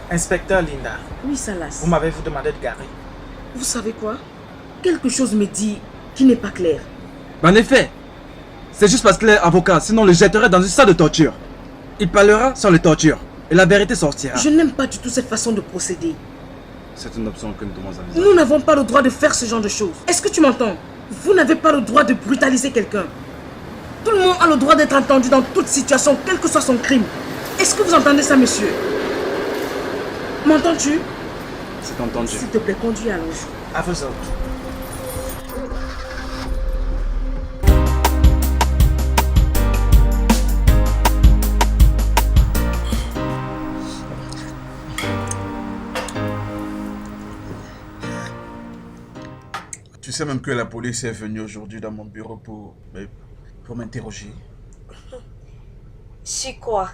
Inspecteur Linda. Oui, Salas. Vous m'avez demandé de garer. Vous savez quoi? Quelque chose me dit qui n'est pas clair. En effet, c'est juste parce qu'il est avocat, sinon on le jetterait dans une salle de torture. Il parlera sans les tortures, et la vérité sortira. Je n'aime pas du tout cette façon de procéder. C'est une option que nous devons envisager. Nous n'avons pas le droit de faire ce genre de choses. Est-ce que tu m'entends? Vous n'avez pas le droit de brutaliser quelqu'un. Tout le monde a le droit d'être entendu dans toute situation, quel que soit son crime. Est-ce que vous entendez ça, monsieur? M'entends-tu? C'est entendu. S'il te plaît, conduis alors. À vous autres. Tu sais même que la police est venue aujourd'hui dans mon bureau pour m'interroger. Sur quoi?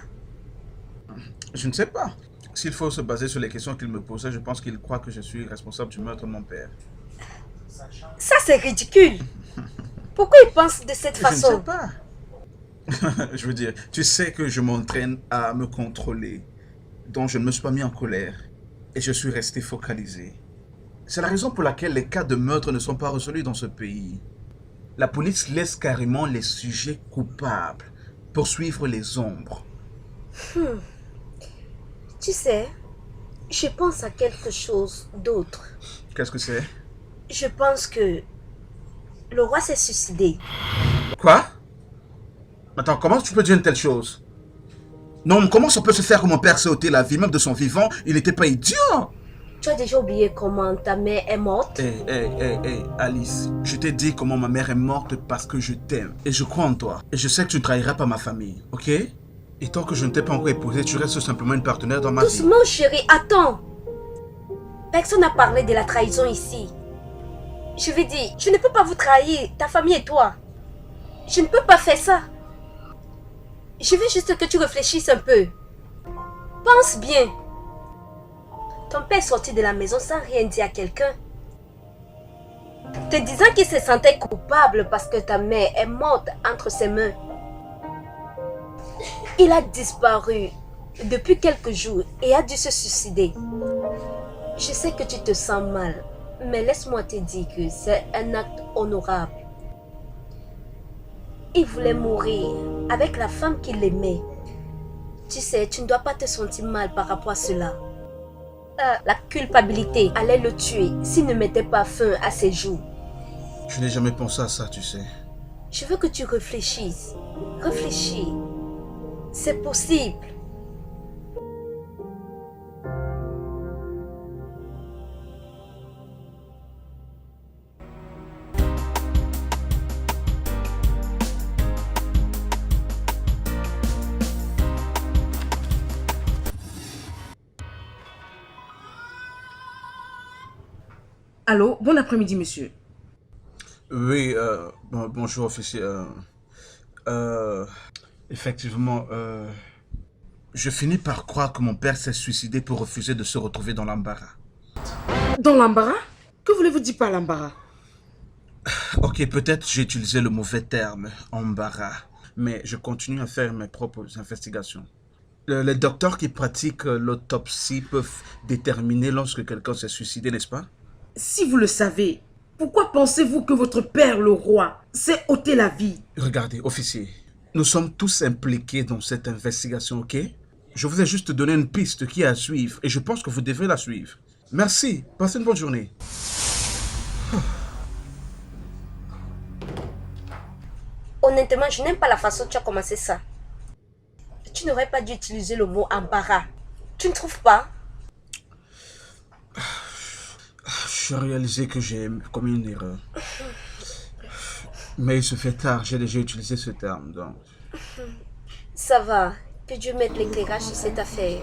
Je ne sais pas. S'il faut se baser sur les questions qu'il me posait, je pense qu'il croit que je suis responsable du meurtre de mon père. Ça, c'est ridicule. Pourquoi il pense de cette façon? Je ne sais pas. Je veux dire, tu sais que je m'entraîne à me contrôler. Donc je ne me suis pas mis en colère. Et je suis resté focalisé. C'est la raison pour laquelle les cas de meurtre ne sont pas résolus dans ce pays. La police laisse carrément les sujets coupables poursuivre les ombres. Tu sais, je pense à quelque chose d'autre. Qu'est-ce que c'est? Je pense que le roi s'est suicidé. Quoi? Attends, comment tu peux dire une telle chose? Non, comment ça peut se faire que mon père s'est ôté la vie, même de son vivant? Il n'était pas idiot! Tu as déjà oublié comment ta mère est morte? Hey, Alice, je t'ai dit comment ma mère est morte parce que je t'aime. Et je crois en toi. Et je sais que tu ne trahiras pas ma famille, ok? Et tant que je ne t'ai pas encore épousé, tu restes simplement une partenaire dans ma vie. Doucement, chérie, attends. Personne n'a parlé de la trahison ici. Je veux dire, je ne peux pas vous trahir, ta famille et toi. Je ne peux pas faire ça. Je veux juste que tu réfléchisses un peu. Pense bien. Ton père est sorti de la maison sans rien dire à quelqu'un. Te disant qu'il se sentait coupable parce que ta mère est morte entre ses mains. Il a disparu depuis quelques jours et a dû se suicider. Je sais que tu te sens mal, mais laisse-moi te dire que c'est un acte honorable. Il voulait mourir avec la femme qu'il aimait. Tu sais, tu ne dois pas te sentir mal par rapport à cela. La culpabilité allait le tuer s'il ne mettait pas fin à ses jours. Je n'ai jamais pensé à ça, tu sais. Je veux que tu réfléchisses. Réfléchis. C'est possible. Allô, bon après-midi, monsieur. Oui, bonjour, officier. Effectivement, je finis par croire que mon père s'est suicidé pour refuser de se retrouver dans l'embarras. Dans l'embarras? Que voulez-vous dire par l'embarras? Ok, peut-être j'ai utilisé le mauvais terme, embarras, mais je continue à faire mes propres investigations. Les docteurs qui pratiquent l'autopsie peuvent déterminer lorsque quelqu'un s'est suicidé, n'est-ce pas? Si vous le savez, pourquoi pensez-vous que votre père, le roi, s'est ôté la vie? Regardez, officier, nous sommes tous impliqués dans cette investigation, ok? Je vous ai juste donné une piste qui est à suivre et je pense que vous devrez la suivre. Merci, passez une bonne journée. Honnêtement, je n'aime pas la façon dont tu as commencé ça. Tu n'aurais pas dû utiliser le mot embarras. Tu ne trouves pas? J'ai réalisé que j'ai commis une erreur. Mais il se fait tard, j'ai déjà utilisé ce terme, donc... Ça va. Que Dieu mette l'éclairage sur cette affaire.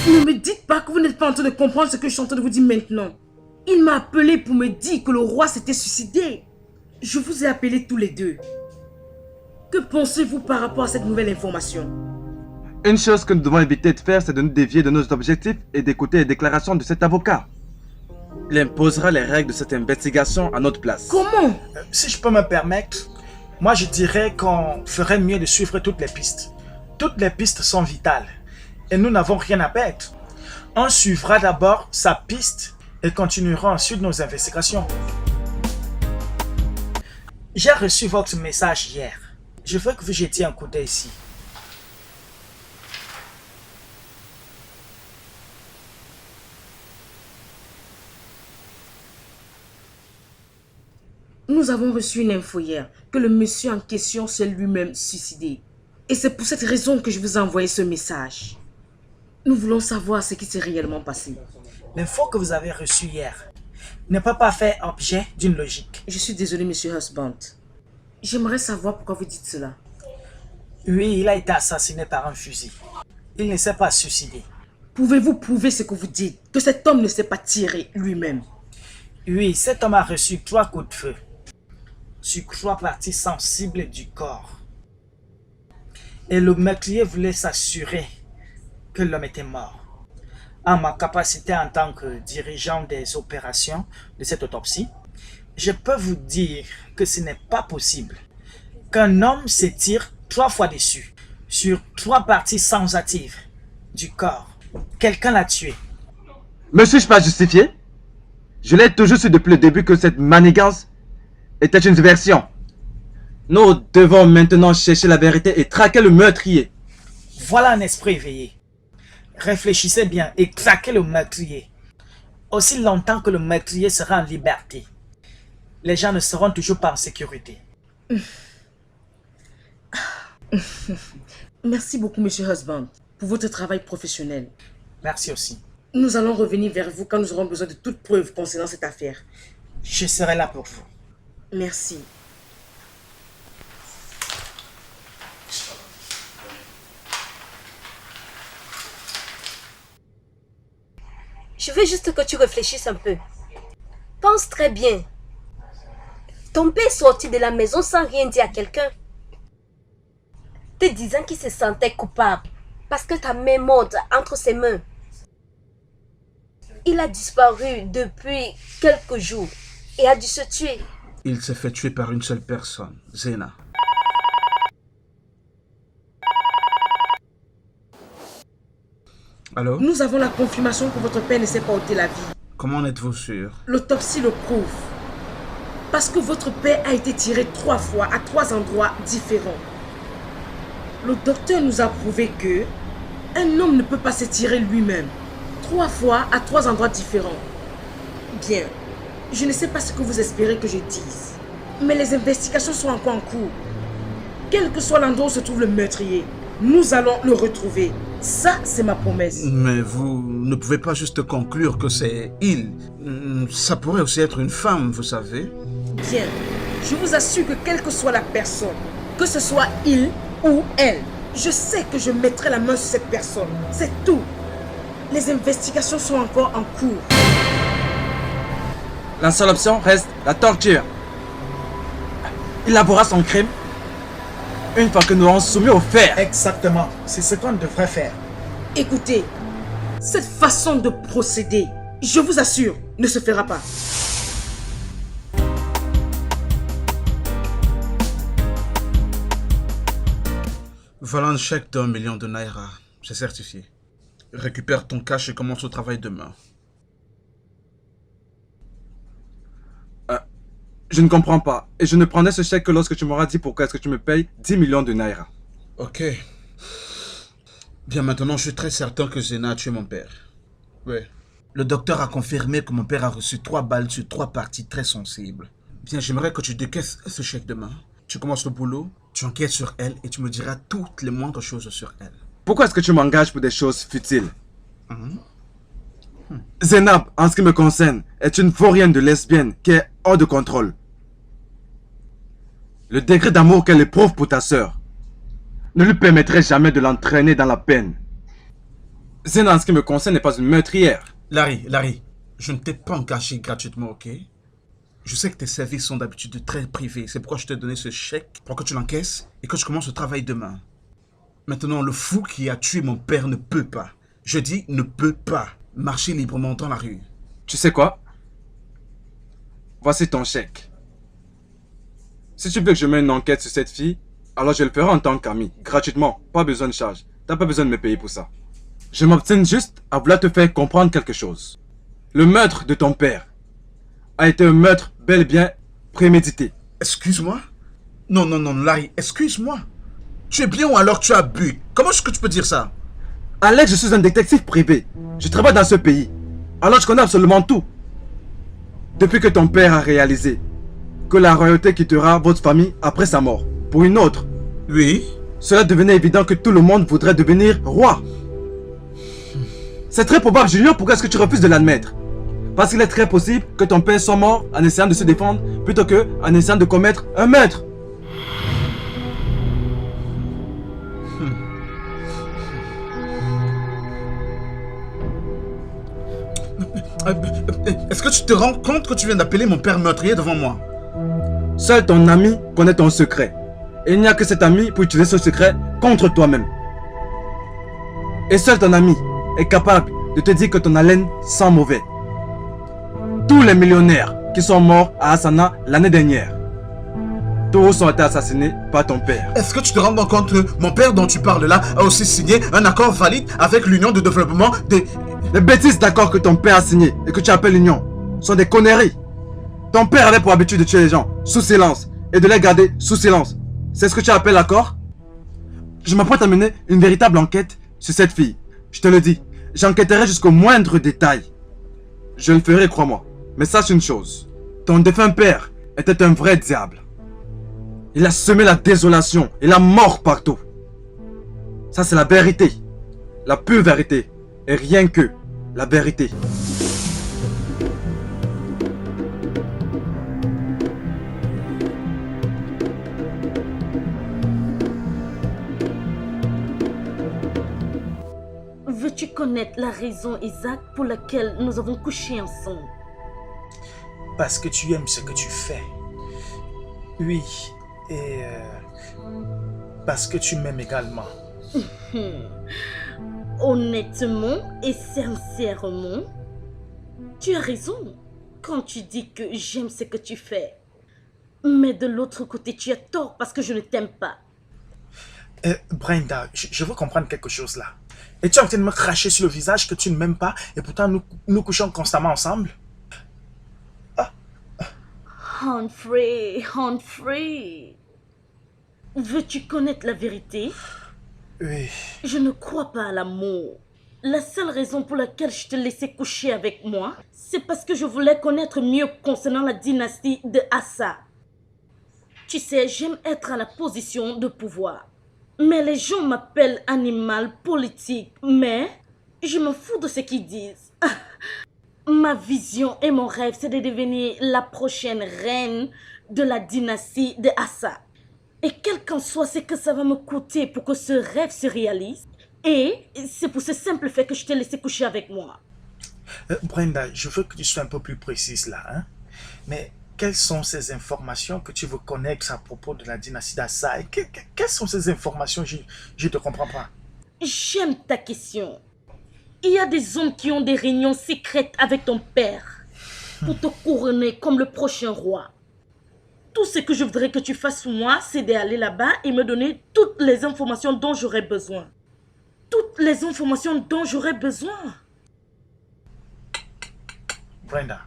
Ne me dites pas que vous n'êtes pas en train de comprendre ce que je suis en train de vous dire maintenant. Il m'a appelé pour me dire que le roi s'était suicidé. Je vous ai appelés tous les deux. Que pensez-vous par rapport à cette nouvelle information? Une chose que nous devons éviter de faire, c'est de nous dévier de nos objectifs et d'écouter les déclarations de cet avocat. Il imposera les règles de cette investigation à notre place. Comment? Si je peux me permettre, Moi, je dirais qu'on ferait mieux de suivre toutes les pistes. Toutes les pistes sont vitales et nous n'avons rien à perdre. On suivra d'abord sa piste et continuera ensuite nos investigations. J'ai reçu votre message hier. Je veux que vous jetiez un coup d'œil ici. Nous avons reçu une info hier que le monsieur en question s'est lui-même suicidé. Et c'est pour cette raison que je vous ai envoyé ce message. Nous voulons savoir ce qui s'est réellement passé. L'info que vous avez reçue hier ne peut pas faire objet d'une logique. Je suis désolé, monsieur Husband. J'aimerais savoir pourquoi vous dites cela. Oui, il a été assassiné par un fusil. Il ne s'est pas suicidé. Pouvez-vous prouver ce que vous dites, que cet homme ne s'est pas tiré lui-même? Oui, cet homme a reçu 3 coups de feu sur 3 parties sensibles du corps. Et le meurtrier voulait s'assurer que l'homme était mort. En ma capacité en tant que dirigeant des opérations de cette autopsie, je peux vous dire que ce n'est pas possible qu'un homme se tire 3 fois dessus, sur 3 parties sensatives du corps. Quelqu'un l'a tué. Me suis-je pas justifié? Je l'ai toujours su depuis le début que cette manigance était une diversion. Nous devons maintenant chercher la vérité et traquer le meurtrier. Voilà un esprit éveillé. Réfléchissez bien et traquez le meurtrier. Aussi longtemps que le meurtrier sera en liberté, les gens ne seront toujours pas en sécurité. Merci beaucoup, monsieur Husband, pour votre travail professionnel. Merci aussi. Nous allons revenir vers vous quand nous aurons besoin de toute preuve concernant cette affaire. Je serai là pour vous. Merci. Je veux juste que tu réfléchisses un peu. Pense très bien. Ton père est sorti de la maison sans rien dire à quelqu'un, te disant qu'il se sentait coupable parce que ta mère est morte entre ses mains. Il a disparu depuis quelques jours et a dû se tuer. Il s'est fait tuer par une seule personne, Zena. Allô? Nous avons la confirmation que votre père ne s'est pas ôté la vie. Comment en êtes-vous sûr? L'autopsie le prouve. Parce que votre père a été tiré 3 fois à 3 endroits différents. Le docteur nous a prouvé que un homme ne peut pas se tirer lui-même 3 fois à 3 endroits différents. Bien, je ne sais pas ce que vous espérez que je dise, mais les investigations sont encore en cours. Quel que soit l'endroit où se trouve le meurtrier, nous allons le retrouver. Ça, c'est ma promesse. Mais vous ne pouvez pas juste conclure que c'est il. Ça pourrait aussi être une femme, vous savez. Bien, je vous assure que quelle que soit la personne, que ce soit il ou elle, je sais que je mettrai la main sur cette personne. C'est tout. Les investigations sont encore en cours. La seule option reste la torture. Il avouera son crime une fois que nous aurons soumis au fer. Exactement, c'est ce qu'on devrait faire. Écoutez, cette façon de procéder, je vous assure, ne se fera pas. Voilà un chèque d'1 million de Naira. C'est certifié. Récupère ton cash et commence au travail demain. Je ne comprends pas. Et je ne prendrai ce chèque que lorsque tu m'auras dit pourquoi est-ce que tu me payes 10 millions de Naira. Ok. Bien, maintenant, je suis très certain que Zena a tué mon père. Ouais. Le docteur a confirmé que mon père a reçu 3 balles sur 3 parties très sensibles. Bien, j'aimerais que tu décaisses ce chèque demain. Tu commences le boulot, tu enquêtes sur elle et tu me diras toutes les moindres choses sur elle. Pourquoi est-ce que tu m'engages pour des choses futiles? Zénab, en ce qui me concerne, est une vaurienne de lesbienne qui est hors de contrôle. Le degré d'amour qu'elle éprouve pour ta sœur ne lui permettrait jamais de l'entraîner dans la peine. Zéna, en ce qui me concerne, n'est pas une meurtrière. Larry, je ne t'ai pas engagé gratuitement, ok? Je sais que tes services sont d'habitude très privés. C'est pourquoi je t'ai donné ce chèque pour que tu l'encaisses et que tu commences le travail demain. Maintenant, le fou qui a tué mon père ne peut pas, je dis ne peut pas, marcher librement dans la rue. Tu sais quoi? Voici ton chèque. Si tu veux que je mette une enquête sur cette fille, alors je le ferai en tant qu'ami, gratuitement, pas besoin de charge. T'as pas besoin de me payer pour ça. Je m'obstine juste à vouloir te faire comprendre quelque chose. Le meurtre de ton père a été un meurtre bel et bien prémédité. Excuse-moi? Non, Larry, excuse-moi. Tu es bien ou alors tu as bu? Comment est-ce que tu peux dire ça? Alex, je suis un détective privé. Je travaille dans ce pays. Alors je connais absolument tout. Depuis que ton père a réalisé que la royauté quittera votre famille après sa mort, pour une autre, Oui? cela devenait évident que tout le monde voudrait devenir roi. C'est très probable, Junior, pourquoi est-ce que tu refuses de l'admettre? Parce qu'il est très possible que ton père soit mort en essayant de se défendre plutôt que en essayant de commettre un meurtre. Est-ce que tu te rends compte que tu viens d'appeler mon père meurtrier devant moi? Seul ton ami connaît ton secret. Et il n'y a que cet ami pour utiliser ce secret contre toi-même. Et seul ton ami est capable de te dire que ton haleine sent mauvais. Tous les millionnaires qui sont morts à Asana l'année dernière, tous ont été assassinés par ton père. Est-ce que tu te rends compte que mon père dont tu parles là a aussi signé un accord valide avec l'Union de développement des... Les bêtises d'accords que ton père a signé et que tu appelles l'union sont des conneries. Ton père avait pour habitude de tuer les gens sous silence et de les garder sous silence. C'est ce que tu appelles l'accord? Je m'apprête à mener une véritable enquête sur cette fille. Je te le dis, j'enquêterai jusqu'au moindre détail. Je le ferai, crois-moi. Mais sache une chose, ton défunt père était un vrai diable. Il a semé la désolation et la mort partout. Ça, c'est la vérité. La pure vérité. Et rien que la vérité. Veux-tu connaître la raison exacte pour laquelle nous avons couché ensemble? Parce que tu aimes ce que tu fais. Oui, et parce que tu m'aimes également. Honnêtement et sincèrement, tu as raison quand tu dis que j'aime ce que tu fais. Mais de l'autre côté, tu as tort parce que je ne t'aime pas. Brenda, je veux comprendre quelque chose là. Et tu es en train de me cracher sur le visage que tu ne m'aimes pas et pourtant nous couchons constamment ensemble? Humphrey. Veux-tu connaître la vérité? Oui. Je ne crois pas à l'amour. La seule raison pour laquelle je te laissais coucher avec moi, c'est parce que je voulais connaître mieux concernant la dynastie de Assa. Tu sais, j'aime être à la position de pouvoir. Mais les gens m'appellent animal politique. Mais je m'en fous de ce qu'ils disent. Ma vision et mon rêve, c'est de devenir la prochaine reine de la dynastie de Assa. Et quel qu'en soit ce que ça va me coûter pour que ce rêve se réalise, et c'est pour ce simple fait que je t'ai laissé coucher avec moi. Brenda, je veux que tu sois un peu plus précise là. Hein? Mais quelles sont ces informations que tu veux connaître à propos de la dynastie d'Assa? Quelles sont ces informations? Je ne te comprends pas. J'aime ta question. Il y a des hommes qui ont des réunions secrètes avec ton père pour te couronner comme le prochain roi. Tout ce que je voudrais que tu fasses pour moi, c'est d'aller là-bas et me donner toutes les informations dont j'aurais besoin. Toutes les informations dont j'aurais besoin. Brenda,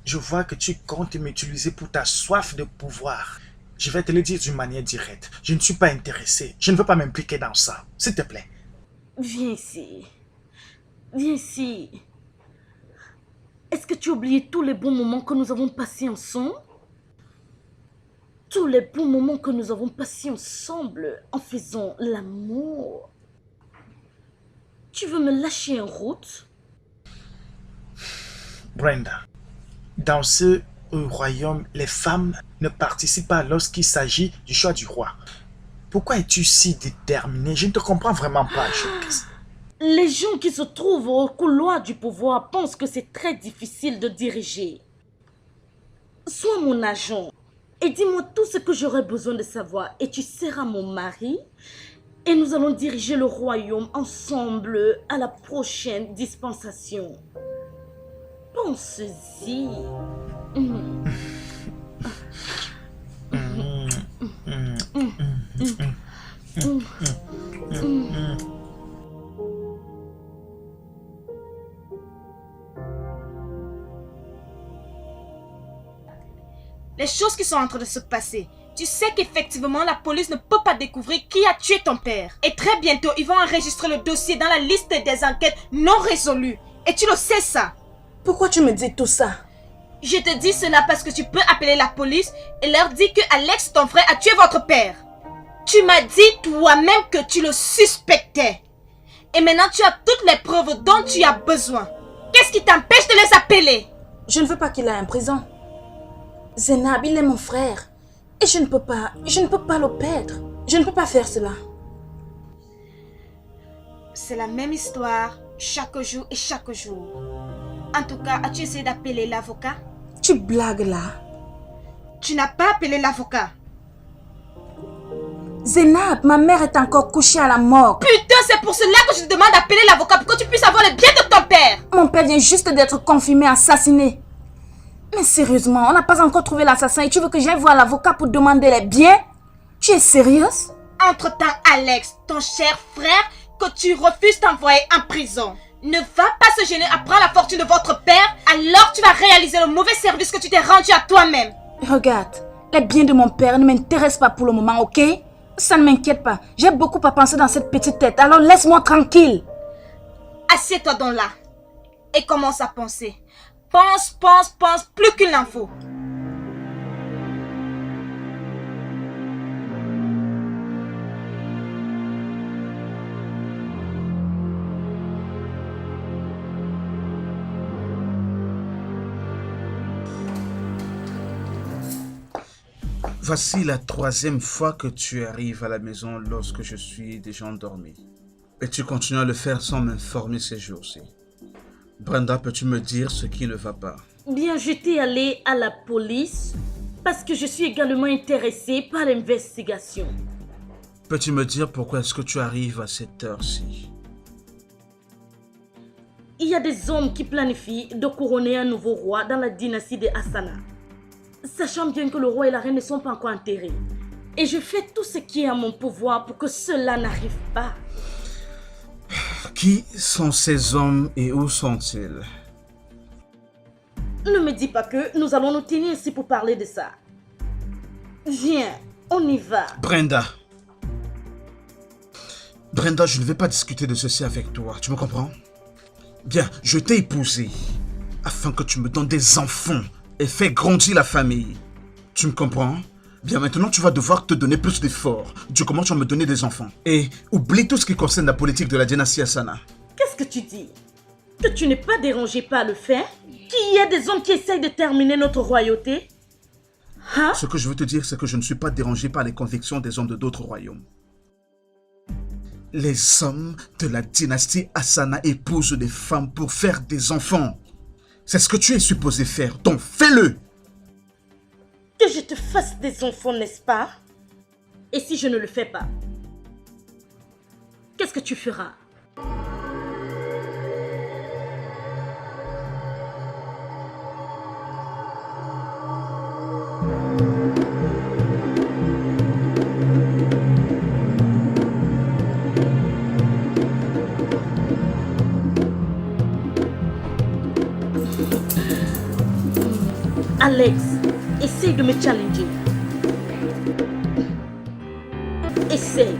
je vois que tu comptes m'utiliser pour ta soif de pouvoir. Je vais te le dire d'une manière directe. Je ne suis pas intéressé. Je ne veux pas m'impliquer dans ça. S'il te plaît. Viens ici. Viens ici. Est-ce que tu as oublié tous les bons moments que nous avons passés ensemble? Tous les bons moments que nous avons passés ensemble en faisant l'amour. Tu veux me lâcher en route? Brenda, dans ce royaume, les femmes ne participent pas lorsqu'il s'agit du choix du roi. Pourquoi es-tu si déterminée? Je ne te comprends vraiment pas. Les gens qui se trouvent au couloir du pouvoir pensent que c'est très difficile de diriger. Sois mon agent et dis-moi tout ce que j'aurai besoin de savoir et tu seras mon mari et nous allons diriger le royaume ensemble à la prochaine dispensation. Pense-y. les choses qui sont en train de se passer, tu sais qu'effectivement la police ne peut pas découvrir qui a tué ton père. Et très bientôt, ils vont enregistrer le dossier dans la liste des enquêtes non résolues. Et tu le sais ça. Pourquoi tu me dis tout ça? Je te dis cela parce que tu peux appeler la police et leur dire que Alex, ton frère, a tué votre père. Tu m'as dit toi-même que tu le suspectais. Et maintenant tu as toutes les preuves dont tu as besoin. Qu'est-ce qui t'empêche de les appeler? Je ne veux pas qu'il aille en prison. Zainab, il est mon frère. Et je ne peux pas le perdre. Je ne peux pas faire cela. C'est la même histoire chaque jour et chaque jour. En tout cas, as-tu essayé d'appeler l'avocat? Tu blagues là. Tu n'as pas appelé l'avocat. Zainab, ma mère est encore couchée à la morgue. Putain, c'est pour cela que je te demande d'appeler l'avocat pour que tu puisses avoir le bien de ton père. Mon père vient juste d'être confirmé assassiné. Mais sérieusement, on n'a pas encore trouvé l'assassin et tu veux que j'aille voir l'avocat pour demander les biens? Tu es sérieuse? Entre-temps, Alex, ton cher frère, que tu refuses d'envoyer en prison, ne va pas se gêner à prendre la fortune de votre père, alors tu vas réaliser le mauvais service que tu t'es rendu à toi-même. Regarde, les biens de mon père ne m'intéressent pas pour le moment, ok? Ça ne m'inquiète pas. J'ai beaucoup à penser dans cette petite tête, alors laisse-moi tranquille. Assieds-toi donc là et commence à penser. Pense, plus qu'il n'en faut. Voici la 3e fois que tu arrives à la maison lorsque je suis déjà endormi. Et tu continues à le faire sans m'informer ces jours-ci. Brenda, peux-tu me dire ce qui ne va pas? Bien, j'étais allée à la police parce que je suis également intéressée par l'investigation. Peux-tu me dire pourquoi est-ce que tu arrives à cette heure-ci? Il y a des hommes qui planifient de couronner un nouveau roi dans la dynastie des Hassana. Sachant bien que le roi et la reine ne sont pas encore enterrés. Et je fais tout ce qui est à mon pouvoir pour que cela n'arrive pas. Qui sont ces hommes et où sont-ils? Ne me dis pas que nous allons nous tenir ici pour parler de ça. Viens, on y va. Brenda, je ne vais pas discuter de ceci avec toi, tu me comprends? Bien, je t'ai épousé afin que tu me donnes des enfants et fais grandir la famille. Tu me comprends? Bien, maintenant tu vas devoir te donner plus d'efforts du comment tu vas me donner des enfants. Et oublie tout ce qui concerne la politique de la dynastie Hassana. Qu'est-ce que tu dis? Que tu n'es pas dérangé par le fait qu'il y a des hommes qui essayent de terminer notre royauté? Hein? Ce que je veux te dire, c'est que je ne suis pas dérangé par les convictions des hommes de d'autres royaumes. Les hommes de la dynastie Hassana épousent des femmes pour faire des enfants. C'est ce que tu es supposé faire, donc fais-le! Que je te fasse des enfants, n'est-ce pas? Et si je ne le fais pas? Qu'est-ce que tu feras? Alex, essaye de me challenger. Essaye.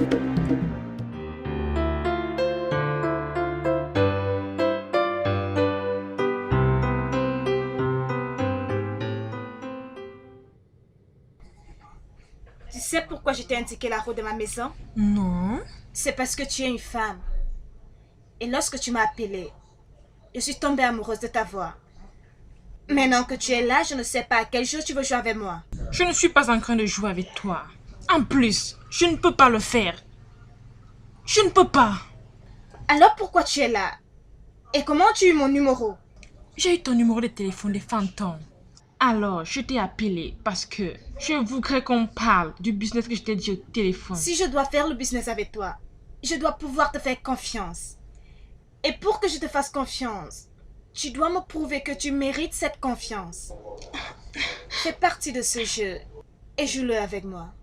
Tu sais pourquoi je t'ai indiqué la route de ma maison? Non. C'est parce que tu es une femme. Et lorsque tu m'as appelée, je suis tombée amoureuse de ta voix. Maintenant que tu es là, je ne sais pas à quel jour tu veux jouer avec moi. Je ne suis pas en train de jouer avec toi. En plus, je ne peux pas le faire. Je ne peux pas. Alors pourquoi tu es là? Et comment as-tu eu mon numéro? J'ai eu ton numéro de téléphone des fantômes. Alors, je t'ai appelé parce que je voudrais qu'on parle du business que je t'ai dit au téléphone. Si je dois faire le business avec toi, je dois pouvoir te faire confiance. Et pour que je te fasse confiance, tu dois me prouver que tu mérites cette confiance. Fais partie de ce jeu et joue-le avec moi.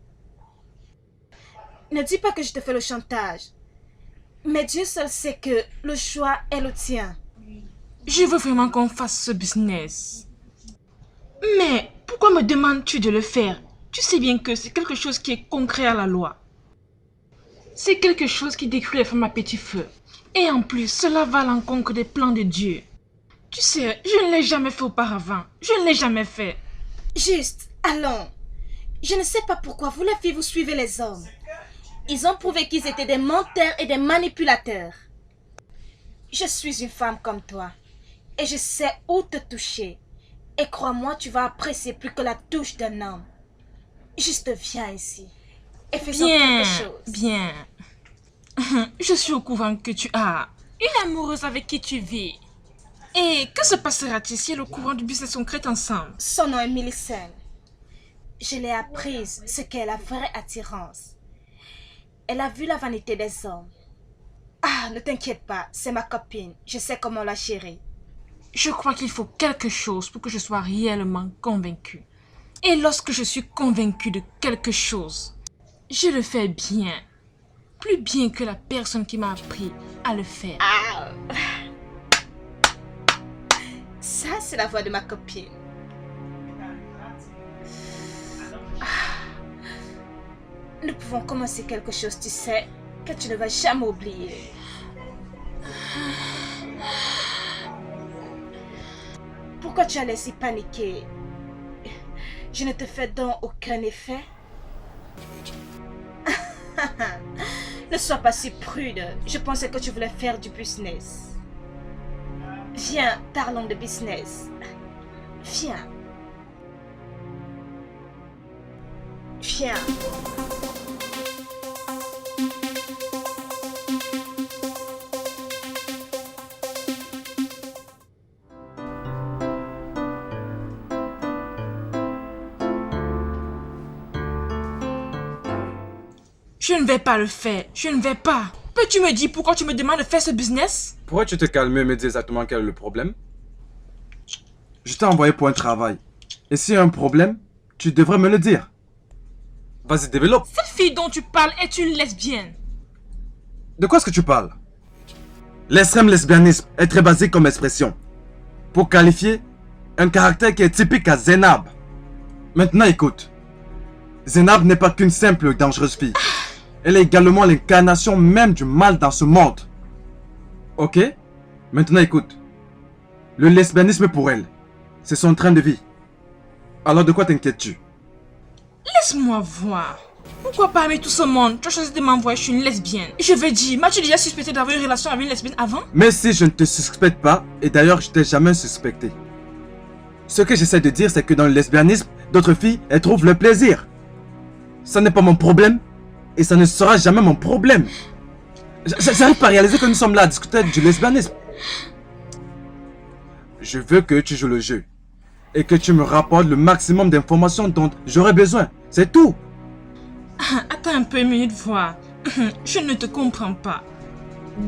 Ne dis pas que je te fais le chantage. Mais Dieu seul sait que le choix est le tien. Je veux vraiment qu'on fasse ce business. Mais Pourquoi me demandes-tu de le faire? Tu sais bien que c'est quelque chose qui est concret à la loi. C'est quelque chose qui détruit les femmes à petit feu. Et en plus, cela va à l'encontre des plans de Dieu. Tu sais, je ne l'ai jamais fait auparavant. Je ne l'ai jamais fait. Juste, allons. Je ne sais pas pourquoi vous les filles vous suivez les hommes. Ils ont prouvé qu'ils étaient des menteurs et des manipulateurs. Je suis une femme comme toi. Et je sais où te toucher. Et crois-moi, tu vas apprécier plus que la touche d'un homme. Juste viens ici. Et faisons Bien, quelque chose. bien. Je suis au courant que tu as une amoureuse avec qui tu vis. Et que se passera-t-il si elle est au courant du business secret ensemble? Son nom est Millicent. Je l'ai apprise ce qu'est la vraie attirance. Elle a vu la vanité des hommes. Ah, ne t'inquiète pas, c'est ma copine. Je sais comment la gérer. Je crois qu'il faut quelque chose pour que je sois réellement convaincue. Et lorsque je suis convaincue de quelque chose, je le fais bien. Plus bien que la personne qui m'a appris à le faire. Ça, c'est la voix de ma copine. Nous pouvons commencer quelque chose, tu sais, que tu ne vas jamais oublier. Pourquoi tu as laissé paniquer? Je ne te fais donc aucun effet? Ne sois pas si prude. Je pensais que tu voulais faire du business. Viens, parlons de business. Viens. Viens. Je ne vais pas le faire. Je ne vais pas. Peux-tu me dire pourquoi tu me demandes de faire ce business? Pourrais-tu te calmer et me dire exactement quel est le problème? Je t'ai envoyé pour un travail. Et s'il y a un problème, tu devrais me le dire. Vas-y, développe. Cette fille dont tu parles est une lesbienne. De quoi est-ce que tu parles? L'extrême lesbianisme est très basique comme expression pour qualifier un caractère qui est typique à Zénab. Maintenant écoute. Zénab n'est pas qu'une simple dangereuse fille. Elle est également l'incarnation même du mal dans ce monde. Ok? Maintenant écoute. Le lesbianisme pour elle, c'est son train de vie. Alors de quoi t'inquiètes-tu? Laisse-moi voir. Pourquoi parmi tout ce monde, tu as choisi de m'envoyer chez une lesbienne? Je veux dire, m'as-tu déjà suspecté d'avoir une relation avec une lesbienne avant? Mais si je ne te suspecte pas, et d'ailleurs je t'ai jamais suspecté. Ce que j'essaie de dire, c'est que dans le lesbianisme, d'autres filles, elles trouvent le plaisir. Ça n'est pas mon problème, et ça ne sera jamais mon problème. J'arrive pas à réaliser que nous sommes là à discuter du lesbianisme. Je veux que tu joues le jeu, et que tu me rapportes le maximum d'informations dont j'aurai besoin. C'est tout. Attends un peu une minute, voir. Je ne te comprends pas.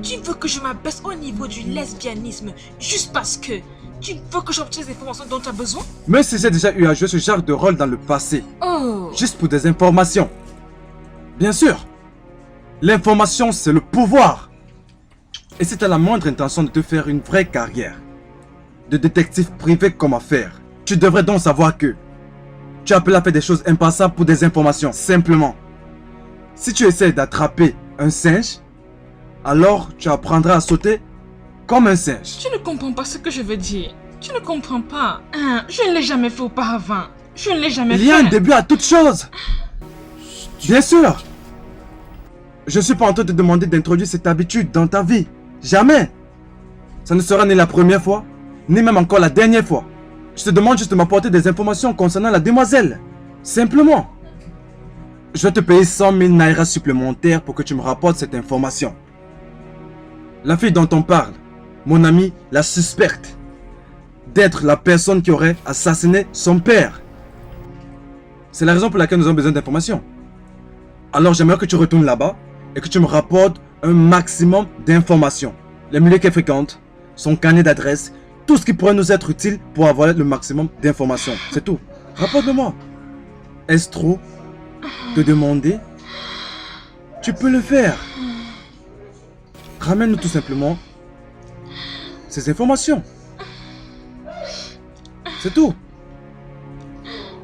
Tu veux que je m'abaisse au niveau du lesbianisme juste parce que tu veux que j'obtienne les informations dont tu as besoin? Même si j'ai déjà eu à jouer ce genre de rôle dans le passé, Oh. juste pour des informations. Bien sûr, l'information c'est le pouvoir. Et si tu as la moindre intention de te faire une vraie carrière de détective privé comme affaire, tu devrais donc savoir que tu appelles à faire des choses impassables pour des informations, simplement. Si tu essaies d'attraper un singe, alors tu apprendras à sauter comme un singe. Tu ne comprends pas ce que je veux dire. Tu ne comprends pas. Je ne l'ai jamais fait auparavant. Je ne l'ai jamais fait. Il y a un début à toute chose. Bien sûr. Je ne suis pas en train de te demander d'introduire cette habitude dans ta vie. Jamais. Ça ne sera ni la première fois, ni même encore la dernière fois. Je te demande juste de m'apporter des informations concernant la demoiselle. Simplement. Je vais te payer 100 000 naira supplémentaires pour que tu me rapportes cette information. La fille dont on parle, mon ami la suspecte d'être la personne qui aurait assassiné son père. C'est la raison pour laquelle nous avons besoin d'informations. Alors j'aimerais que tu retournes là-bas et que tu me rapportes un maximum d'informations. Les milieux qu'elle fréquente, son carnet d'adresse, tout ce qui pourrait nous être utile pour avoir le maximum d'informations. C'est tout. Rapporte-le-moi. Est-ce trop te demander? Tu peux le faire. Ramène-nous tout simplement ces informations. C'est tout.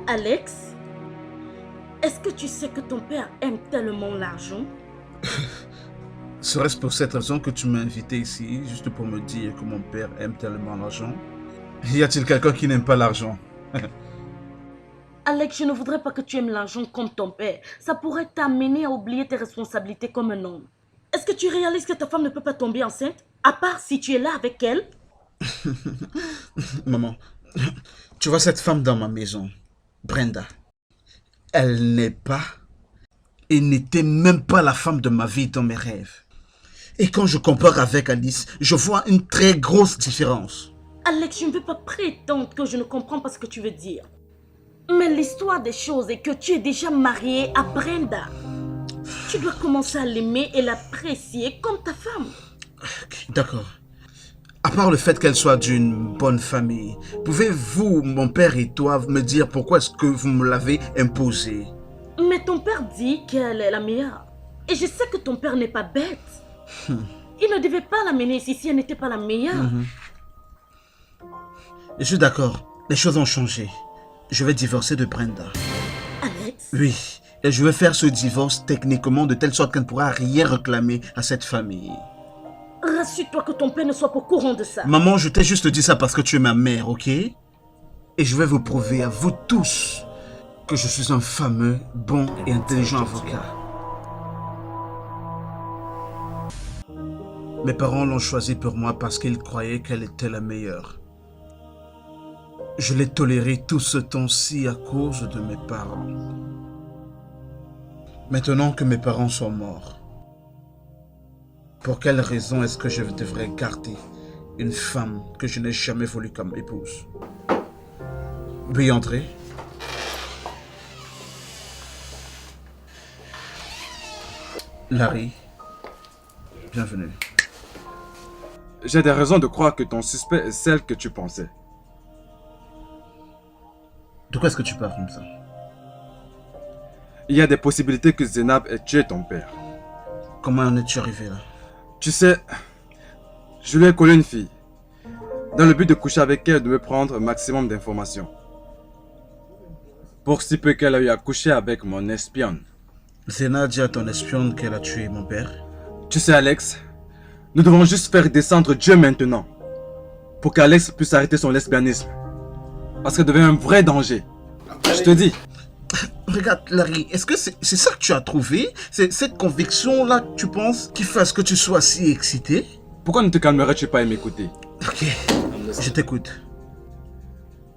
Alex, est-ce que tu sais que ton père aime tellement l'argent? Serait-ce pour cette raison que tu m'as invité ici, juste pour me dire que mon père aime tellement l'argent? Y a-t-il quelqu'un qui n'aime pas l'argent? Alex, je ne voudrais pas que tu aimes l'argent comme ton père. Ça pourrait t'amener à oublier tes responsabilités comme un homme. Est-ce que tu réalises que ta femme ne peut pas tomber enceinte, à part si tu es là avec elle? Maman, tu vois cette femme dans ma maison, Brenda. Elle n'est pas et n'était même pas la femme de ma vie dans mes rêves. Et quand je compare avec Alice, je vois une très grosse différence. Alex, je ne veux pas prétendre que je ne comprends pas ce que tu veux dire. Mais l'histoire des choses est que tu es déjà marié à Brenda. Tu dois commencer à l'aimer et l'apprécier comme ta femme. D'accord. À part le fait qu'elle soit d'une bonne famille, pouvez-vous, mon père et toi, me dire pourquoi est-ce que vous me l'avez imposée? Mais ton père dit qu'elle est la meilleure. Et je sais que ton père n'est pas bête. Il ne devait pas l'amener ici si elle n'était pas la meilleure. Je suis d'accord. Les choses ont changé. Je vais divorcer de Brenda. Alex? Oui, et je vais faire ce divorce techniquement de telle sorte qu'elle ne pourra rien réclamer à cette famille. Rassure-toi que ton père ne soit pas au courant de ça. Maman, je t'ai juste dit ça parce que tu es ma mère, ok? Et je vais vous prouver à vous tous que je suis un fameux, bon et intelligent avocat. Mes parents l'ont choisie pour moi parce qu'ils croyaient qu'elle était la meilleure. Je l'ai tolérée tout ce temps-ci à cause de mes parents. Maintenant que mes parents sont morts, pour quelle raison est-ce que je devrais garder une femme que je n'ai jamais voulu comme épouse? Veuillez entrer. Larry, bienvenue. J'ai des raisons de croire que ton suspect est celle que tu pensais. De quoi est-ce que tu parles comme ça? Il y a des possibilités que Zénab ait tué ton père. Comment en es-tu arrivé là? Tu sais, je lui ai collé une fille, dans le but de coucher avec elle et de me prendre un maximum d'informations. Pour si peu qu'elle a eu à coucher avec mon espionne. Zéna dit à ton espionne qu'elle a tué mon père. Tu sais Alex, nous devons juste faire descendre Dieu maintenant, pour qu'Alex puisse arrêter son lesbianisme. Parce qu'elle devient un vrai danger. Je te dis. Regarde Larry, est-ce que c'est ça que tu as trouvé? C'est cette conviction-là que tu penses qui fasse que tu sois si excité? Pourquoi ne te calmerais-tu pas et m'écouter? Ok, je t'écoute.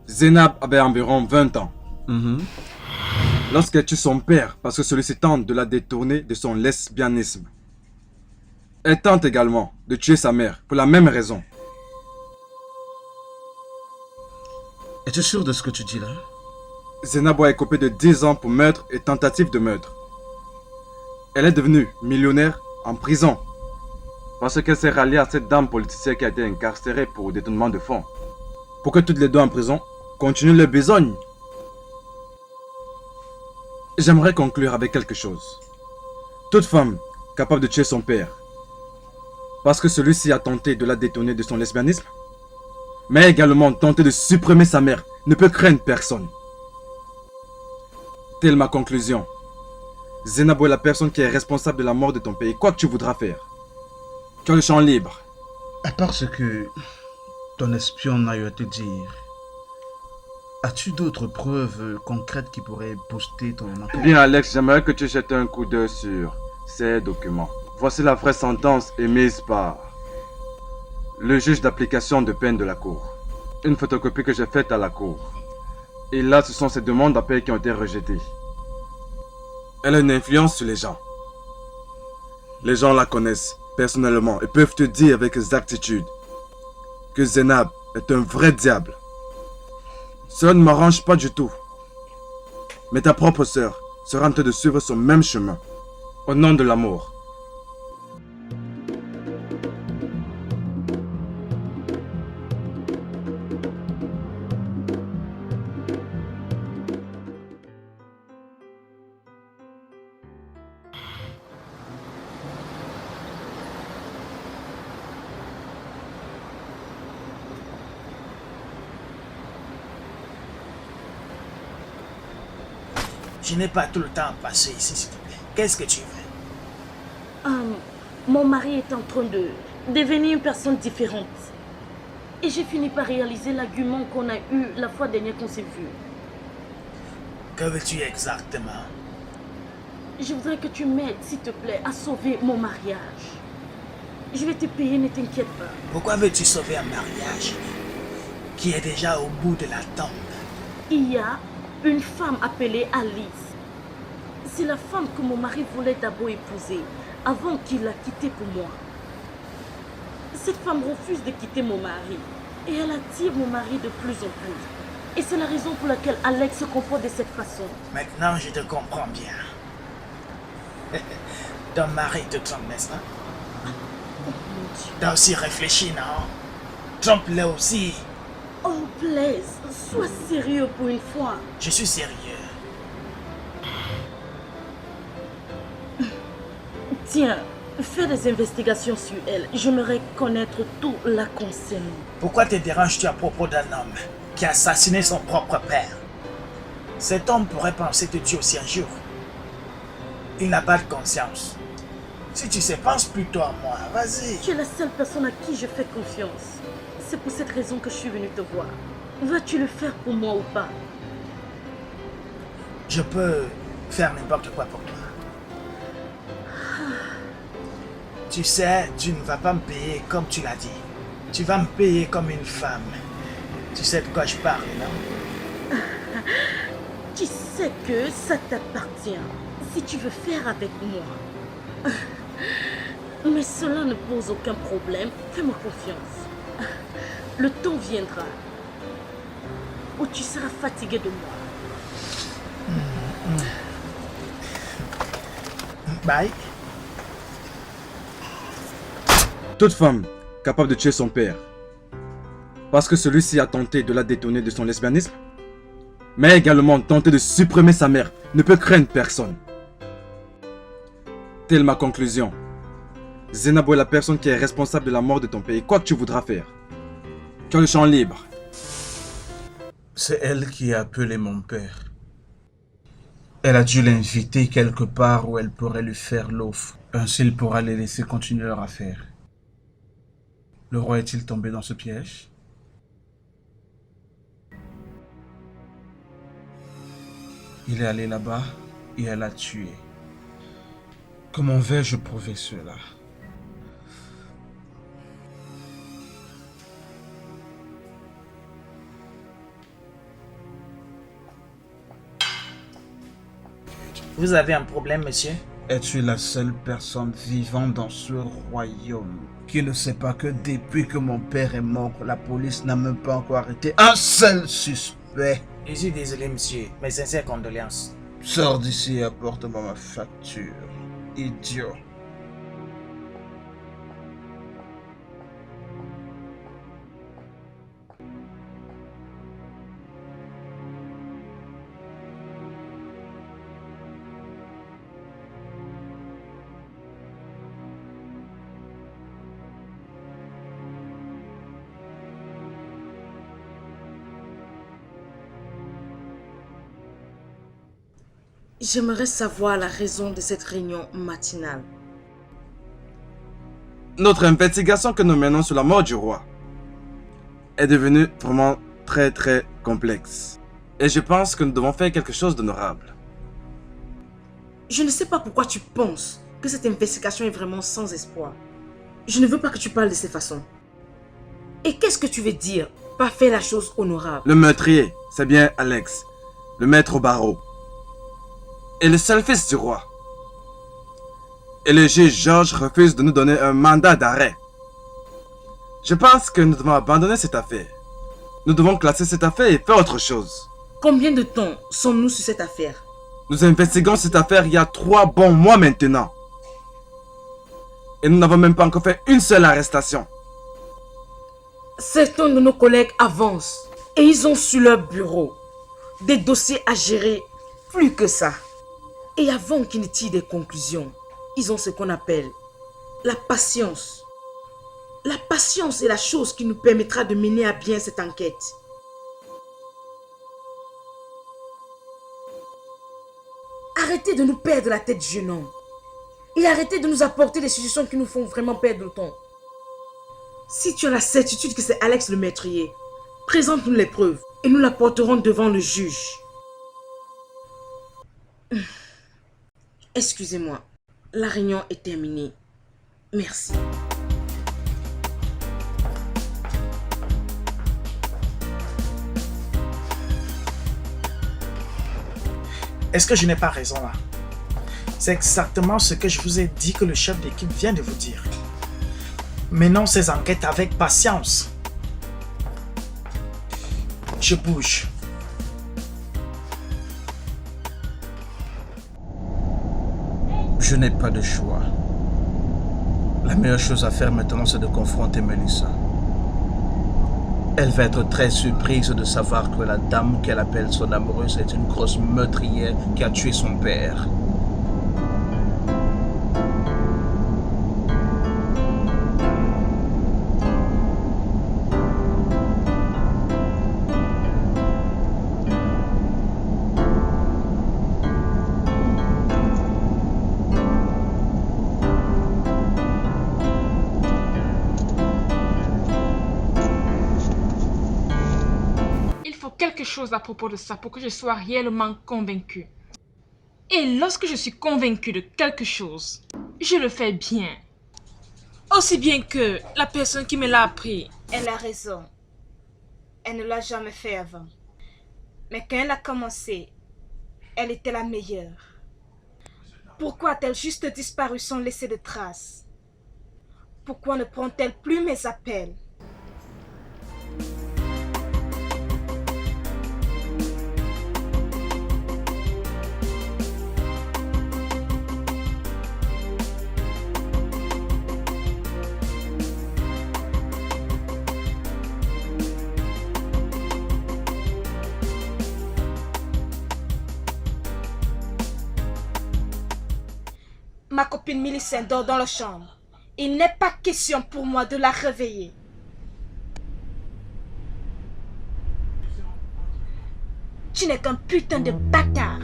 Zénab avait environ 20 ans. Lorsqu'elle tue son père parce que celui-ci tente de la détourner de son lesbianisme. Elle tente également de tuer sa mère pour la même raison. Es-tu sûr de ce que tu dis là? Zénab est copée de 10 ans pour meurtre et tentative de meurtre. Elle est devenue millionnaire en prison parce qu'elle s'est ralliée à cette dame politicienne qui a été incarcérée pour détournement de fonds. Pour que toutes les deux en prison continuent leur besogne. J'aimerais conclure avec quelque chose. Toute femme capable de tuer son père parce que celui-ci a tenté de la détourner de son lesbianisme, mais également tenté de supprimer sa mère, ne peut craindre personne. Telle ma conclusion. Zénab est la personne qui est responsable de la mort de ton pays, quoi que tu voudras faire. Tu as le champ libre. À part ce que ton espion a eu à te dire, as-tu d'autres preuves concrètes qui pourraient booster ton enquête? Bien Alex, j'aimerais que tu jettes un coup d'œil sur ces documents. Voici la vraie sentence émise par le juge d'application de peine de la cour. Une photocopie que j'ai faite à la cour. Et là, ce sont ces demandes d'appel qui ont été rejetées. Elle a une influence sur les gens. Les gens la connaissent personnellement et peuvent te dire avec exactitude que Zénab est un vrai diable. Cela ne m'arrange pas du tout. Mais ta propre sœur sera en train de suivre son même chemin, au nom de l'amour. Je n'ai pas tout le temps à passer ici, s'il te plaît. Qu'est-ce que tu veux? Mon mari est en train de devenir une personne différente. Et j'ai fini par réaliser l'argument qu'on a eu la fois dernière qu'on s'est vu. Que veux-tu exactement? Je voudrais que tu m'aides, s'il te plaît, à sauver mon mariage. Je vais te payer, ne t'inquiète pas. Pourquoi veux-tu sauver un mariage qui est déjà au bout de la tombe? Il y a une femme appelée Alice. C'est la femme que mon mari voulait d'abord épouser avant qu'il la quitté pour moi. Cette femme refuse de quitter mon mari et elle attire mon mari de plus en plus. Et c'est la raison pour laquelle Alex se comporte de cette façon. Maintenant, je te comprends bien. Ton mari te trompe, n'est-ce pas? Oh mon Dieu. T'as aussi réfléchi, non? Trompe-le aussi. Oh Blaise, sois sérieux pour une fois. Je suis sérieux. Tiens, fais des investigations sur elle. J'aimerais connaître tout la concernant. Pourquoi te déranges-tu à propos d'un homme qui a assassiné son propre père? Cet homme pourrait penser te tuer aussi un jour. Il n'a pas de conscience. Si tu sais, pense plutôt à moi. Vas-y. Tu es la seule personne à qui je fais confiance. C'est pour cette raison que je suis venue te voir. Vas-tu le faire pour moi ou pas? Je peux faire n'importe quoi pour toi. Tu sais, tu ne vas pas me payer comme tu l'as dit. Tu vas me payer comme une femme. Tu sais de quoi je parle, non? Tu sais que ça t'appartient. Si tu veux faire avec moi. Mais cela ne pose aucun problème. Fais-moi confiance. Le temps viendra où tu seras fatigué de moi. Bye. Toute femme capable de tuer son père, parce que celui-ci a tenté de la détourner de son lesbianisme, mais également tenté de supprimer sa mère, ne peut craindre personne. Telle ma conclusion. Zenabo est la personne qui est responsable de la mort de ton père. Quoi que tu voudras faire, tu as le champ libre. C'est elle qui a appelé mon père. Elle a dû l'inviter quelque part où elle pourrait lui faire l'offre. Ainsi, il pourra les laisser continuer leur affaire. Le roi est-il tombé dans ce piège? Il est allé là-bas et elle l'a tué. Comment vais-je prouver cela? Vous avez un problème, monsieur? Es-tu la seule personne vivante dans ce royaume qui ne sait pas que depuis que mon père est mort, la police n'a même pas encore arrêté un seul suspect? Je suis désolé, monsieur. Mes sincères condoléances. Sors d'ici et apporte-moi ma facture, idiot. J'aimerais savoir la raison de cette réunion matinale. Notre investigation que nous menons sur la mort du roi est devenue vraiment très complexe. Et je pense que nous devons faire quelque chose d'honorable. Je ne sais pas pourquoi tu penses que cette investigation est vraiment sans espoir. Je ne veux pas que tu parles de cette façon. Et qu'est-ce que tu veux dire par faire la chose honorable? Le meurtrier, c'est bien Alex, le maître au barreau, et le seul fils du roi. Et le juge George refuse de nous donner un mandat d'arrêt. Je pense que nous devons abandonner cette affaire. Nous devons classer cette affaire et faire autre chose. Combien de temps sommes-nous sur cette affaire? Nous investiguons cette affaire il y a 3 bons mois maintenant. Et nous n'avons même pas encore fait une seule arrestation. Certains de nos collègues avancent et ils ont sur leur bureau des dossiers à gérer, plus que ça. Et avant qu'ils ne tirent des conclusions, ils ont ce qu'on appelle la patience. La patience est la chose qui nous permettra de mener à bien cette enquête. Arrêtez de nous perdre la tête, jeune homme. Et arrêtez de nous apporter des suggestions qui nous font vraiment perdre le temps. Si tu as la certitude que c'est Alex le meurtrier, présente-nous les preuves et nous la porterons devant le juge. Excusez-moi, la réunion est terminée. Merci. Est-ce que je n'ai pas raison là? C'est exactement ce que je vous ai dit que le chef d'équipe vient de vous dire. Menons ces enquêtes avec patience. Je bouge. Je n'ai pas de choix. La meilleure chose à faire maintenant, c'est de confronter Melissa. Elle va être très surprise de savoir que la dame qu'elle appelle son amoureuse est une grosse meurtrière qui a tué son père. Quelque chose à propos de ça pour que je sois réellement convaincue. Et lorsque je suis convaincue de quelque chose, je le fais bien. Aussi bien que la personne qui me l'a appris. Elle a raison. Elle ne l'a jamais fait avant. Mais quand elle a commencé, elle était la meilleure. Pourquoi a-t-elle juste disparu sans laisser de traces? Pourquoi ne prend-elle plus mes appels? Ma copine Millicent dort dans la chambre. Il n'est pas question pour moi de la réveiller. Tu n'es qu'un putain de bâtard.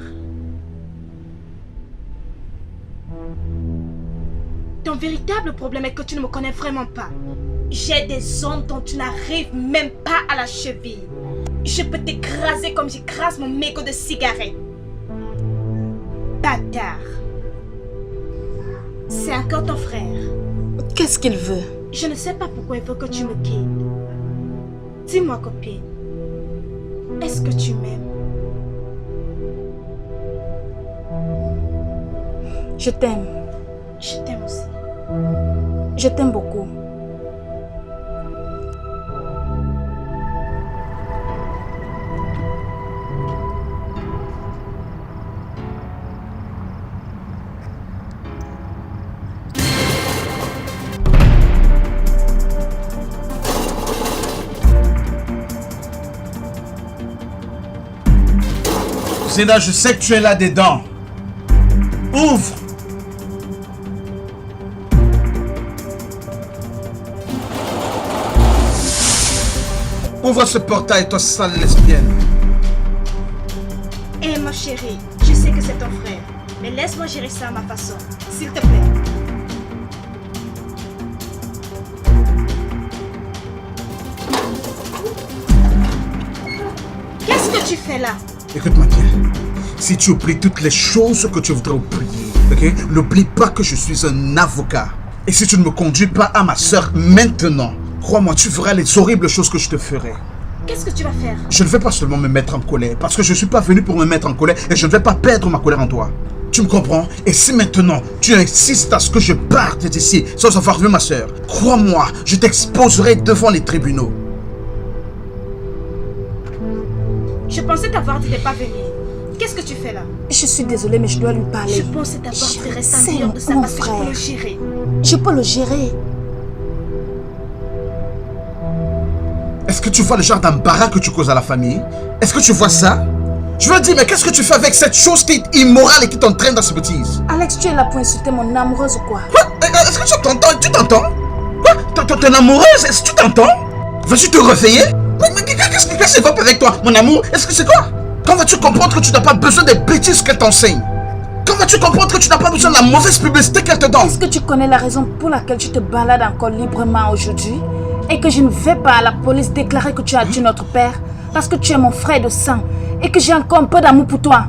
Ton véritable problème est que tu ne me connais vraiment pas. J'ai des hommes dont tu n'arrives même pas à la cheville. Je peux t'écraser comme j'écrase mon mégot de cigarette. Bâtard. C'est encore ton frère. Qu'est-ce qu'il veut? Je ne sais pas pourquoi il veut que tu me quittes. Dis-moi, copine. Est-ce que tu m'aimes? Je t'aime. Je t'aime aussi. Je t'aime beaucoup. Zéna, je sais que tu es là-dedans. Ouvre! Ouvre ce portail, toi sale lesbienne. Eh ma chérie, je sais que c'est ton frère. Mais laisse-moi gérer ça à ma façon. S'il te plaît. Qu'est-ce que tu fais là? Écoute-moi bien. Si tu oublies toutes les choses que tu voudrais oublier, ok? N'oublie pas que je suis un avocat. Et si tu ne me conduis pas à ma soeur maintenant, crois-moi, tu feras les horribles choses que je te ferai. Qu'est-ce que tu vas faire? Je ne vais pas seulement me mettre en colère, parce que je ne suis pas venu pour me mettre en colère et je ne vais pas perdre ma colère en toi. Tu me comprends? Et si maintenant tu insistes à ce que je parte d'ici sans avoir vu ma soeur, crois-moi, je t'exposerai devant les tribunaux. Je pensais t'avoir dit de ne pas venir. Qu'est-ce que tu fais là? Je suis désolée, mais je dois lui parler. Je pensais t'avoir dit de rester en dehors de ça parce que je peux le gérer. Je peux le gérer. Est-ce que tu vois le genre d'embarras que tu causes à la famille? Est-ce que tu vois ça? Je veux dire, mais qu'est-ce que tu fais avec cette chose qui est immorale et qui t'entraîne dans ces bêtises? Alex, tu es là pour insulter mon amoureuse ou quoi? Quoi? Est-ce que tu t'entends? Tu t'entends? Quoi? Ton amoureuse? Est-ce que tu t'entends? Vas-tu te réveiller? Mais qu'est-ce qui s'évoque avec toi? Mon amour? Est-ce que c'est quoi? Quand vas-tu comprendre que tu n'as pas besoin des bêtises qu'elle t'enseigne? Quand vas-tu comprendre que tu n'as pas besoin de la mauvaise publicité qu'elle te donne? Est-ce que tu connais la raison pour laquelle tu te balades encore librement aujourd'hui et que je ne vais pas à la police déclarer que tu as tué notre père parce que tu es mon frère de sang et que j'ai encore un peu d'amour pour toi?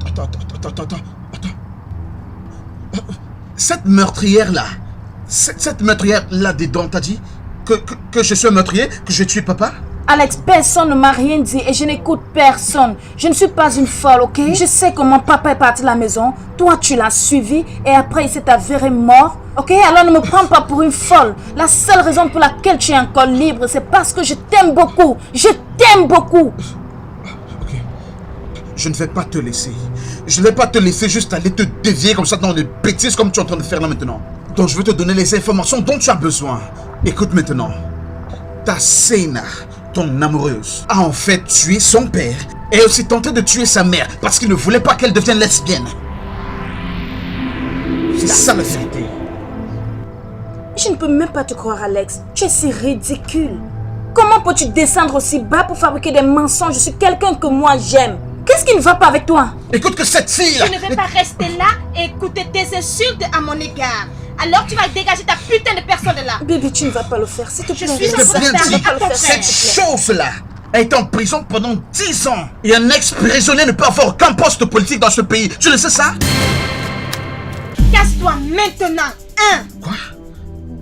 Attends. Cette meurtrière-là, cette meurtrière-là dedans, t'as dit que je suis un meurtrier, que j'ai tué papa? Alex, personne ne m'a rien dit et je n'écoute personne. Je ne suis pas une folle, ok? Je sais comment papa est parti de la maison. Toi, tu l'as suivi et après, il s'est avéré mort. Ok? Alors ne me prends pas pour une folle. La seule raison pour laquelle tu es encore libre, c'est parce que je t'aime beaucoup. Je t'aime beaucoup. Ok. Je ne vais pas te laisser. Je ne vais pas te laisser juste aller te dévier comme ça dans des bêtises comme tu es en train de faire là maintenant. Donc je vais te donner les informations dont tu as besoin. Écoute maintenant. Ta Sena, ton amoureuse, a en fait tué son père et aussi tenté de tuer sa mère parce qu'il ne voulait pas qu'elle devienne lesbienne. C'est ça la vérité. Je ne peux même pas te croire, Alex. Tu es si ridicule. Comment peux-tu descendre aussi bas pour fabriquer des mensonges sur quelqu'un que moi j'aime? Qu'est-ce qui ne va pas avec toi? Écoute que cette fille... Je ne vais pas rester là et écouter tes insultes à mon égard. Alors tu vas dégager ta putain de personne de là. Bébé, tu ne vas pas le faire, s'il te plaît. suis Je t'ai bien Pardon, dit, pardon, cette s'il te chose-là a été en prison pendant 10 ans. Et un ex-prisonnier ne peut avoir aucun poste politique dans ce pays. Tu le sais ça? Casse-toi maintenant. 1, Quoi?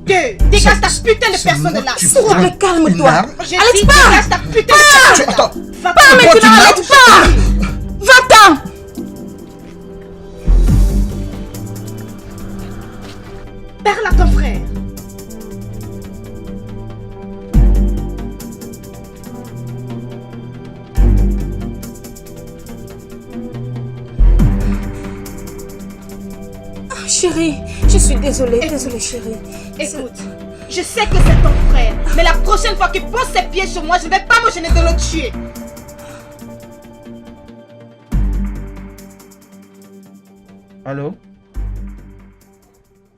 2, dégage ta putain de personne de là. Tu S'il te plaît, prends calme-toi. une arme? Je dis dégage ta putain de personne de là. Attends. Va Pas pas Pourquoi tu maintenant, l'as? Alex, pas! Va-t'en! parle à ton frère. Chérie, je suis désolée, chérie. Écoute, je sais que c'est ton frère, mais la prochaine fois qu'il pose ses pieds sur moi, je ne vais pas me gêner de le tuer. Allô?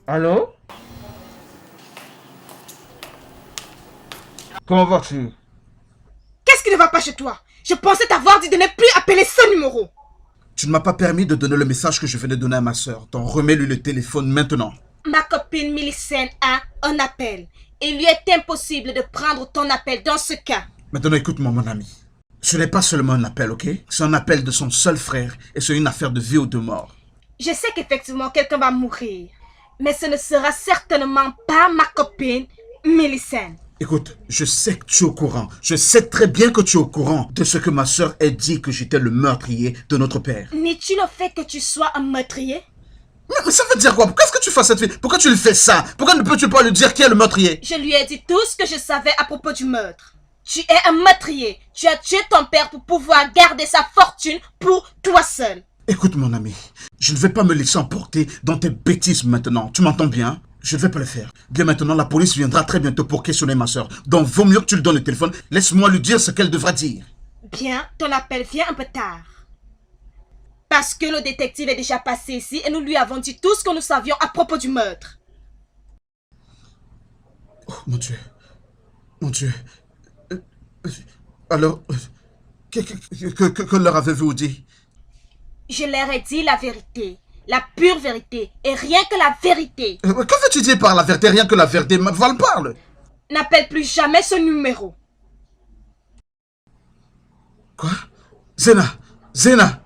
Allô? Comment vas-tu? Qu'est-ce qui ne va pas chez toi? Je pensais t'avoir dit de ne plus appeler ce numéro. Tu ne m'as pas permis de donner le message que je venais de donner à ma soeur. Donc remets-lui le téléphone maintenant. Ma copine Millicent a un appel. Il lui est impossible de prendre ton appel dans ce cas. Maintenant écoute-moi mon ami. Ce n'est pas seulement un appel, ok? C'est un appel de son seul frère et c'est une affaire de vie ou de mort. Je sais qu'effectivement quelqu'un va mourir. Mais ce ne sera certainement pas ma copine Millicent. Écoute, je sais que tu es au courant. Je sais très bien que tu es au courant de ce que ma soeur a dit que j'étais le meurtrier de notre père. N'est-tu le fait que tu sois un meurtrier? Mais ça veut dire quoi? Pourquoi est-ce que tu fais cette fille? Pourquoi tu lui fais ça? Pourquoi ne peux-tu pas lui dire qui est le meurtrier? Je lui ai dit tout ce que je savais à propos du meurtre. Tu es un meurtrier. Tu as tué ton père pour pouvoir garder sa fortune pour toi seul. Écoute mon ami, je ne vais pas me laisser emporter dans tes bêtises maintenant. Tu m'entends bien? Je ne vais pas le faire. Bien maintenant, la police viendra très bientôt pour questionner ma soeur. Donc vaut mieux que tu lui donnes le téléphone. Laisse-moi lui dire ce qu'elle devra dire. Bien, ton appel vient un peu tard. Parce que le détective est déjà passé ici et nous lui avons dit tout ce que nous savions à propos du meurtre. Oh mon Dieu. Mon Dieu. Alors, que leur avez-vous dit? Je leur ai dit la vérité. La pure vérité. Et rien que la vérité. Que veux-tu dire par la vérité? Rien que la vérité. Val parle. N'appelle plus jamais ce numéro. Quoi? Zena! Zena!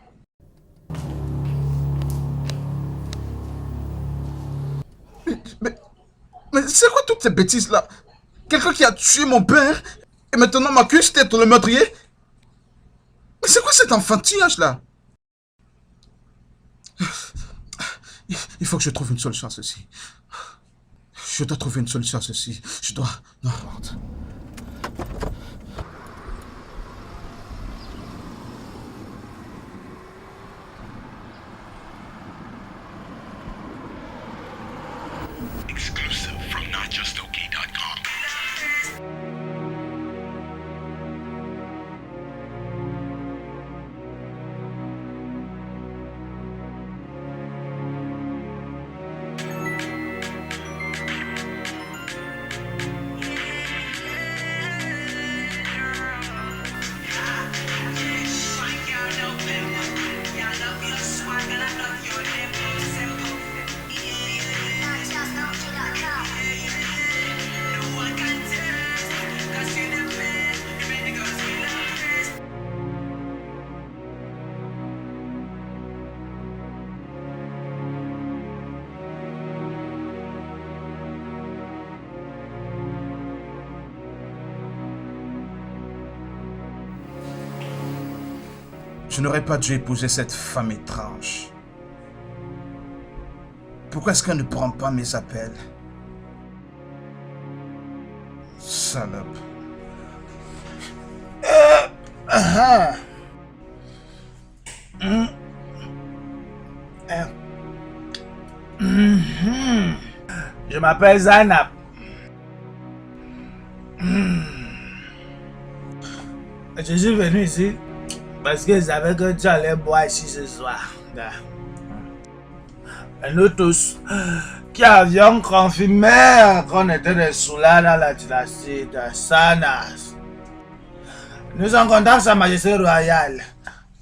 Mais c'est quoi toutes ces bêtises-là? Quelqu'un qui a tué mon père et maintenant m'accuse d'être le meurtrier? Mais c'est quoi cet enfantillage-là? Il faut que je trouve une solution à ceci. Je dois trouver une solution à ceci. Je dois... Non. Exclusive from NotJustOK.com. Je n'aurais pas dû épouser cette femme étrange. Pourquoi est-ce qu'elle ne prend pas mes appels? Salope. Je m'appelle Zainab. Je suis venu ici parce que je savais que tu allais boire ici ce soir. Et nous tous qui avions confirmé qu'on était des soulats dans la dynastie de Sanas. Nous sommes contents de Sa Majesté royale,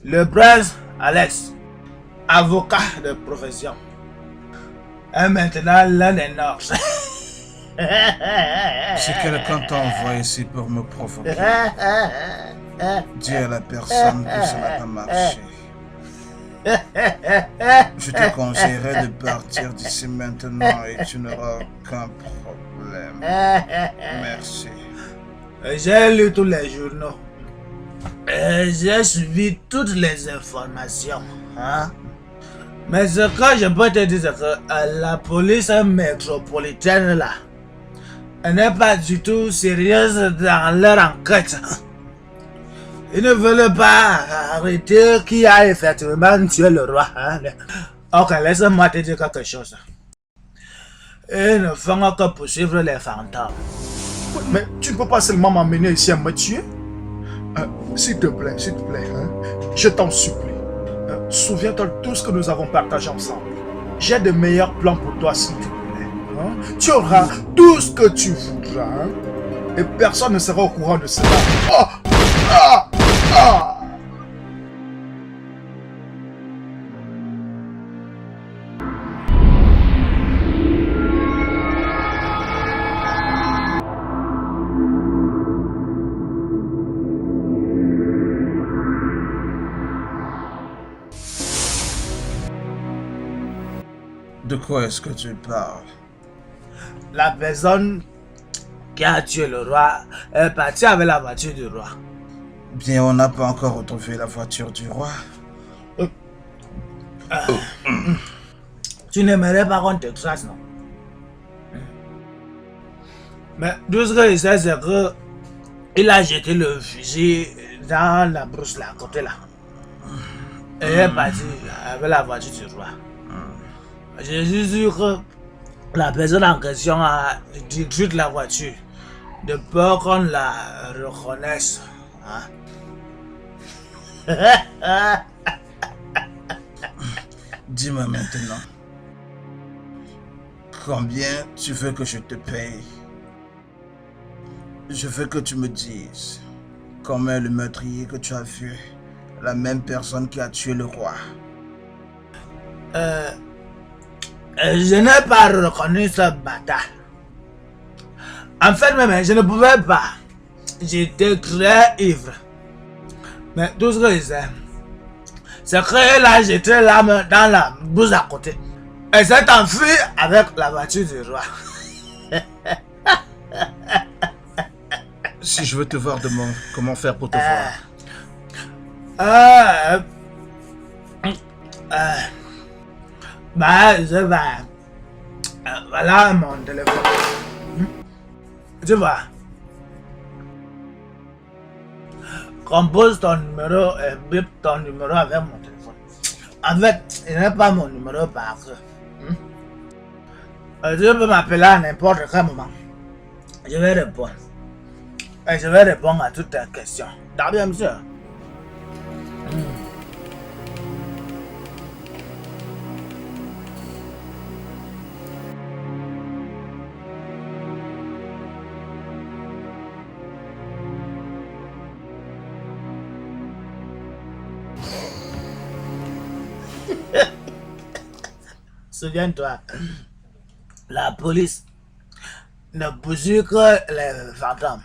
le prince Alex, avocat de profession. Et maintenant l'un des nôtres. Si quelqu'un t'envoie ici pour me provoquer, dis à la personne que ça n'a pas marché. Je te conseillerais de partir d'ici maintenant et tu n'auras aucun problème. Merci. J'ai lu tous les journaux. Et j'ai suivi toutes les informations. Hein? Mais ce que je peux te dire, c'est que la police métropolitaine là, elle n'est pas du tout sérieuse dans leur enquête. Ils ne veulent pas arrêter qui a effectivement tué le roi. Hein? Ok, laisse-moi te dire quelque chose. Ils ne font que poursuivre les fantômes. Mais tu ne peux pas seulement m'emmener ici à me tuer? S'il te plaît, hein? Je t'en supplie. Souviens-toi de tout ce que nous avons partagé ensemble. J'ai de meilleurs plans pour toi, s'il te plaît. Hein? Tu auras tout ce que tu voudras. Hein? Et personne ne sera au courant de cela. Oh! Ah! Ah! De quoi est-ce que tu parles? La personne qui a tué le roi est partie avec la voiture du roi. Bien, on n'a pas encore retrouvé la voiture du roi. Tu n'aimerais pas qu'on te trace, non? Mais tout ce que je sais, c'est que il a jeté le fusil dans la brousse là, à côté là. Et il est parti avec la voiture du roi. Je suis sûr que la personne en question a détruit la voiture de peur qu'on la reconnaisse. Hein? Dis-moi maintenant, combien tu veux que je te paye? Je veux que tu me dises comment est le meurtrier que tu as vu, la même personne qui a tué le roi. Je n'ai pas reconnu ce bâtard. En fait, même, je ne pouvais pas. J'étais très ivre. Mais tout ce que je sais, c'est qu'il a jeté l'arme dans la bouse à côté. Et s'est enfui avec la voiture du roi. Si je veux te voir demain, comment faire pour te voir? Bah, je vais. Voilà mon téléphone. Tu vois. Compose ton numéro et bip ton numéro avec mon téléphone. En fait, il n'est pas mon numéro par cœur. Tu peux m'appeler à n'importe quel moment. Je vais répondre. Et je vais répondre à toutes tes questions. D'accord, bien sûr. Souviens-toi, la police ne poursuit que les fantômes.